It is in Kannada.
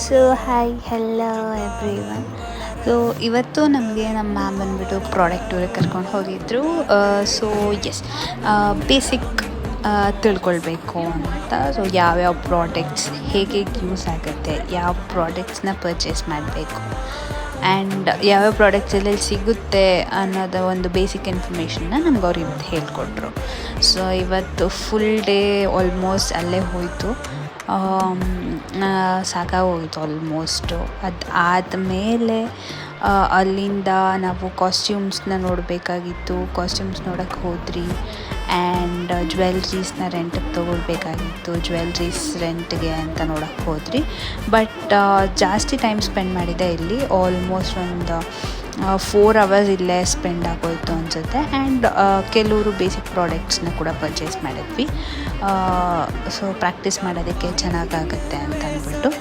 So hi hello everyone. So ಇವತ್ತು ನಮಗೆ ನಮ್ಮ ಮ್ಯಾಮ್ ಬಂದುಬಿಟ್ಟು ಪ್ರಾಡಕ್ಟ್ ಟೂರಿಗೆ ಕರ್ಕೊಂಡು ಹೋಗಿದ್ರು. ಸೊ ಎಸ್, ಬೇಸಿಕ್ ತಿಳ್ಕೊಳ್ಬೇಕು ಅಂತ. ಸೊ ಯಾವ್ಯಾವ ಪ್ರಾಡಕ್ಟ್ಸ್ ಹೇಗೆ ಯೂಸ್ ಆಗುತ್ತೆ, ಯಾವ ಪ್ರಾಡಕ್ಟ್ಸ್ನ ಪರ್ಚೇಸ್ ಮಾಡಬೇಕು ಆ್ಯಂಡ್ ಯಾವ್ಯಾವ ಪ್ರಾಡಕ್ಟ್ಸ್ ಎಲ್ಲೆಲ್ಲಿ ಸಿಗುತ್ತೆ ಅನ್ನೋದು ಒಂದು ಬೇಸಿಕ್ ಇನ್ಫಾರ್ಮೇಷನ್ನ ನಮ್ಗೆ ಅವ್ರು ಇವತ್ತು ಹೇಳ್ಕೊಟ್ರು. ಸೊ ಇವತ್ತು ಫುಲ್ ಡೇ ಆಲ್ಮೋಸ್ಟ್ ಅಲ್ಲೇ ಹೋಯಿತು. ಸಾಕಾಗೋಗಿತ್ತು ಆಲ್ಮೋಸ್ಟು. ಅದು ಆದಮೇಲೆ ಅಲ್ಲಿಂದ ನಾವು ಕಾಸ್ಟ್ಯೂಮ್ಸ್ನ ನೋಡಬೇಕಾಗಿತ್ತು. ಕಾಸ್ಟ್ಯೂಮ್ಸ್ ನೋಡೋಕ್ಕೆ ಹೋದ್ರಿ ಆ್ಯಂಡ್ ಜ್ಯುವೆಲ್ರೀಸ್ನ ರೆಂಟಿಗೆ ತೊಗೊಳ್ಬೇಕಾಗಿತ್ತು. ಜ್ಯುವೆಲ್ರೀಸ್ ರೆಂಟ್ಗೆ ಅಂತ ನೋಡೋಕ್ಕೆ ಹೋದ್ರಿ. ಬಟ್ ಜಾಸ್ತಿ ಟೈಮ್ ಸ್ಪೆಂಡ್ ಮಾಡಿದೆ ಇಲ್ಲಿ. ಆಲ್ಮೋಸ್ಟ್ ಒಂದು 4 hours ಇಲ್ಲೇ ಸ್ಪೆಂಡ್ ಆಗೋಯಿತು ಅನಿಸುತ್ತೆ. ಆ್ಯಂಡ್ ಕೆಲವರು ಬೇಸಿಕ್ ಪ್ರಾಡಕ್ಟ್ಸ್ನ ಕೂಡ ಪರ್ಚೇಸ್ ಮಾಡಿದ್ವಿ. ಸೊ ಪ್ರಾಕ್ಟೀಸ್ ಮಾಡೋದಕ್ಕೆ ಚೆನ್ನಾಗಾಗುತ್ತೆ ಅಂತ ಅಂದ್ಬಿಟ್ಟು.